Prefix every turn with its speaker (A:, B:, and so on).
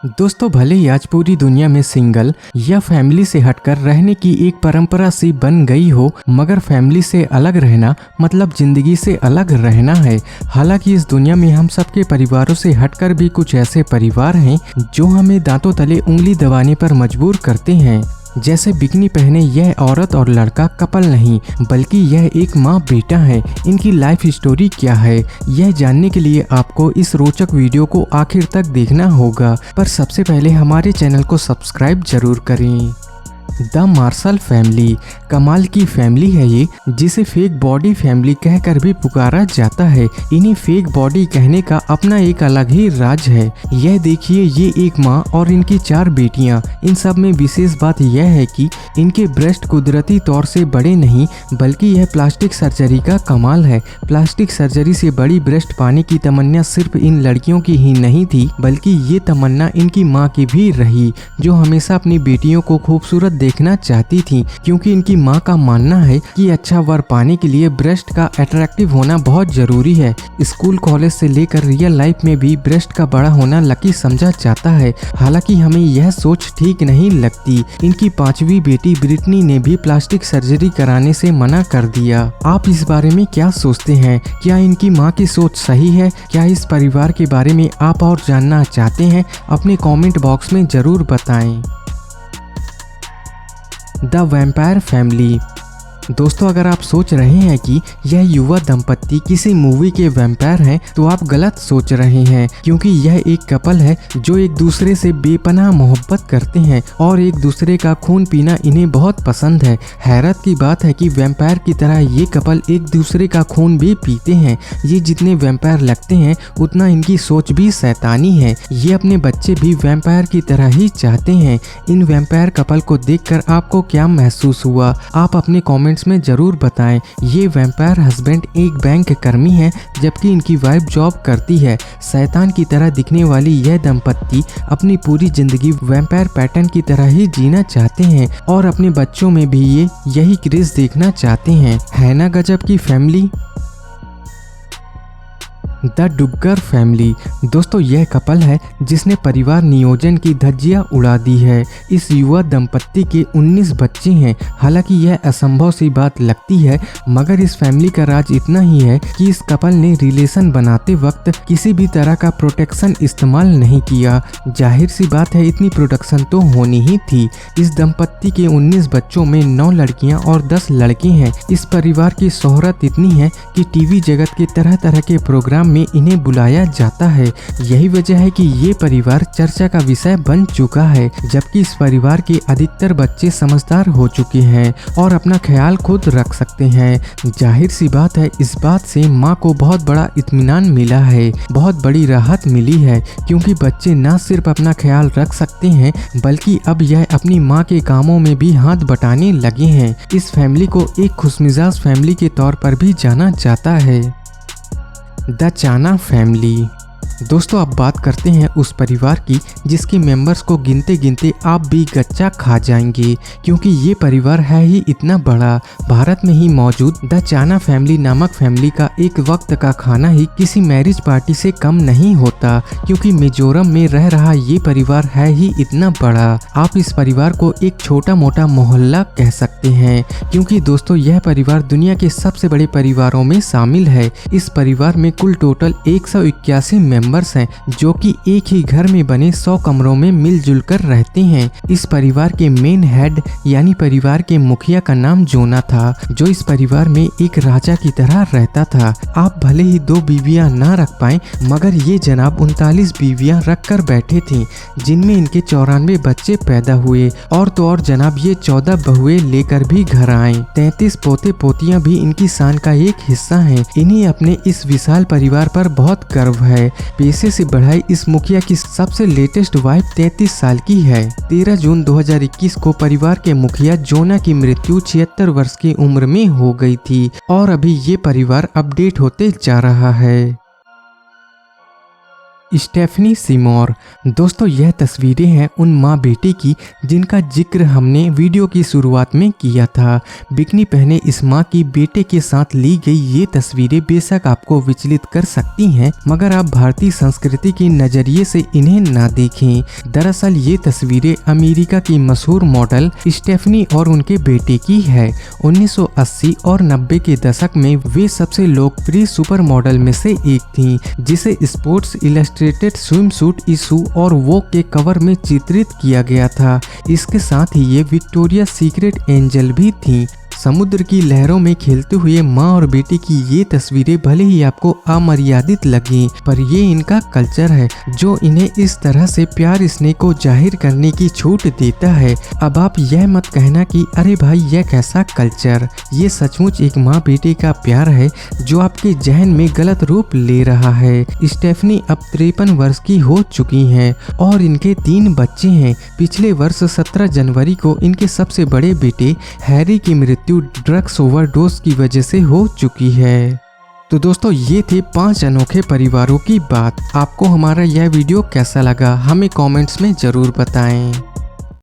A: दोस्तों, भले ही आज पूरी दुनिया में सिंगल या फैमिली से हटकर रहने की एक परंपरा सी बन गई हो, मगर फैमिली से अलग रहना मतलब जिंदगी से अलग रहना है। हालांकि इस दुनिया में हम सबके परिवारों से हटकर भी कुछ ऐसे परिवार हैं जो हमें दांतों तले उंगली दबाने पर मजबूर करते हैं। जैसे बिकनी पहने यह औरत और लड़का कपल नहीं, बल्कि यह एक माँ बेटा है। इनकी लाइफ स्टोरी क्या है, यह जानने के लिए आपको इस रोचक वीडियो को आखिर तक देखना होगा। पर सबसे पहले हमारे चैनल को सब्सक्राइब जरूर करें। द मार्शल फैमिली कमाल की फैमिली है ये, जिसे फेक बॉडी फैमिली कहकर भी पुकारा जाता है। इन्हें फेक बॉडी कहने का अपना एक अलग ही राज है। यह देखिए, ये एक माँ और इनकी 4 बेटियाँ। इन सब में विशेष बात यह है कि इनके ब्रेस्ट कुदरती तौर से बड़े नहीं, बल्कि यह प्लास्टिक सर्जरी का कमाल है। प्लास्टिक सर्जरी से बड़ी ब्रेस्ट पाने की तमन्ना सिर्फ इन लड़कियों की ही नहीं थी, बल्कि ये तमन्ना इनकी माँ की भी रही, जो हमेशा अपनी बेटियों को खूबसूरत देखना चाहती थी, क्योंकि इनकी माँ का मानना है कि अच्छा वर पाने के लिए ब्रेस्ट का अट्रैक्टिव होना बहुत जरूरी है। स्कूल कॉलेज से लेकर रियल लाइफ में भी ब्रेस्ट का बड़ा होना लकी समझा जाता है। हालांकि हमें यह सोच ठीक नहीं लगती। इनकी 5वीं बेटी ब्रिटनी ने भी प्लास्टिक सर्जरी कराने से मना कर दिया। आप इस बारे में क्या सोचते हैं? क्या इनकी माँ की सोच सही है? क्या इस परिवार के बारे में आप और जानना चाहते हैं? अपने कमेंट बॉक्स में जरूर बताएं। The vampire family. दोस्तों, अगर आप सोच रहे हैं कि यह युवा दंपत्ति किसी मूवी के वैम्पायर हैं, तो आप गलत सोच रहे हैं, क्योंकि यह एक कपल है जो एक दूसरे से बेपनाह मोहब्बत करते हैं और एक दूसरे का खून पीना इन्हें बहुत पसंद है। हैरत की बात है कि वैम्पायर की तरह ये कपल एक दूसरे का खून भी पीते हैं। ये जितने वैम्पायर लगते हैं, उतना इनकी सोच भी शैतानी है। ये अपने बच्चे भी वैम्पायर की तरह ही चाहते हैं। इन वैम्पायर कपल को देखकर आपको क्या महसूस हुआ? आप अपने कमेंट्स में जरूर बताएं। ये वैम्पायर हस्बैंड एक बैंक कर्मी है, जबकि इनकी वाइफ जॉब करती है। शैतान की तरह दिखने वाली यह दंपत्ति अपनी पूरी जिंदगी वैम्पायर पैटर्न की तरह ही जीना चाहते हैं और अपने बच्चों में भी ये यही क्रेज देखना चाहते हैं। है ना गजब की फैमिली? The Duggar family. दोस्तों, यह कपल है जिसने परिवार नियोजन की धज्जियां उड़ा दी है। इस युवा दंपत्ति के 19 बच्चे हैं। हालांकि यह असंभव सी बात लगती है, मगर इस फैमिली का राज इतना ही है कि इस कपल ने रिलेशन बनाते वक्त किसी भी तरह का प्रोटेक्शन इस्तेमाल नहीं किया। जाहिर सी बात है, इतनी प्रोटेक्शन तो होनी ही थी। इस दंपत्ति के 19 बच्चों में 9 लड़कियां और 10 लड़के हैं। इस परिवार की शोहरत इतनी है कि टीवी जगत के तरह तरह के प्रोग्राम में इन्हें बुलाया जाता है। यही वजह है कि ये परिवार चर्चा का विषय बन चुका है, जबकि इस परिवार के अधिकतर बच्चे समझदार हो चुके हैं और अपना ख्याल खुद रख सकते हैं। जाहिर सी बात है, इस बात से माँ को बहुत बड़ा इत्मीनान मिला है, बहुत बड़ी राहत मिली है, क्योंकि बच्चे न सिर्फ अपना ख्याल रख सकते हैं, बल्कि अब यह अपनी माँ के कामों में भी हाथ बटाने लगे हैं। इस फैमिली को एक खुशमिजाज फैमिली के तौर पर भी जाना जाता है। द चाना फैमिली। दोस्तों, अब बात करते हैं उस परिवार की जिसके मेंबर्स को गिनते गिनते आप भी गच्चा खा जाएंगे, क्योंकि ये परिवार है ही इतना बड़ा। भारत में ही मौजूद द चाना फैमिली नामक फैमिली का एक वक्त का खाना ही किसी मैरिज पार्टी से कम नहीं होता, क्योंकि मिजोरम में रह रहा ये परिवार है ही इतना बड़ा। आप इस परिवार को एक छोटा मोटा मोहल्ला कह सकते हैं, क्योंकि दोस्तों, यह परिवार दुनिया के सबसे बड़े परिवारों में शामिल है। इस परिवार में कुल टोटल 181 मेंबर्स हैं, जो कि एक ही घर में बने 100 कमरों में मिलजुल कर रहते हैं। इस परिवार के मेन हेड यानी परिवार के मुखिया का नाम जोना था, जो इस परिवार में एक राजा की तरह रहता था। आप भले ही 2 बीवियां ना रख पाए, मगर ये जनाब 39 बीवियां रख कर बैठे थे, जिनमें इनके 94 बच्चे पैदा हुए। और तो और जनाब, ये 14 बहुएं लेकर भी घर आए। 33 पोते पोतियां भी इनकी शान का एक हिस्सा हैं। इन्हें अपने इस विशाल परिवार पर बहुत गर्व है। पेशे से बढ़ाई इस मुखिया की सबसे लेटेस्ट वाइफ 33 साल की है। 13 जून 2021 को परिवार के मुखिया जोना की मृत्यु 76 वर्ष की उम्र में हो गई थी और अभी ये परिवार अपडेट होते जा रहा है। Stephanie Seymour. दोस्तों यह तस्वीरें हैं उन माँ बेटे की जिनका जिक्र हमने वीडियो की शुरुआत में किया था। बिकनी पहने इस माँ की बेटे के साथ ली गई ये तस्वीरें बेशक आपको विचलित कर सकती हैं, मगर आप भारतीय संस्कृति के नजरिए से इन्हें ना देखें। दरअसल ये तस्वीरें अमेरिका की मशहूर मॉडल स्टेफनी और उनके बेटे की है। 1980 और 90 के दशक में वे सबसे लोकप्रिय सुपर मॉडल में से एक थीं, जिसे स्पोर्ट्स इलस्ट्रेटेड स्विमसूट इशू और वोग के कवर में चित्रित किया गया था। इसके साथ ही ये विक्टोरिया सीक्रेट एंजल भी थीं। समुद्र की लहरों में खेलते हुए माँ और बेटे की ये तस्वीरें भले ही आपको अमर्यादित लगें, पर ये इनका कल्चर है जो इन्हें इस तरह से प्यार स्नेह को जाहिर करने की छूट देता है। अब आप यह मत कहना कि अरे भाई यह कैसा कल्चर। ये सचमुच एक माँ बेटे का प्यार है जो आपके जहन में गलत रूप ले रहा है। स्टेफनी अब 53 वर्ष की हो चुकी हैं और इनके 3 बच्चे हैं। पिछले वर्ष 17 जनवरी को इनके सबसे बड़े बेटे हैरी की मृत्यु ड्रग्स ओवरडोज की वजह से हो चुकी है। तो दोस्तों ये थे 5 अनोखे परिवारों की बात। आपको हमारा यह वीडियो कैसा लगा हमें कमेंट्स में जरूर बताएं।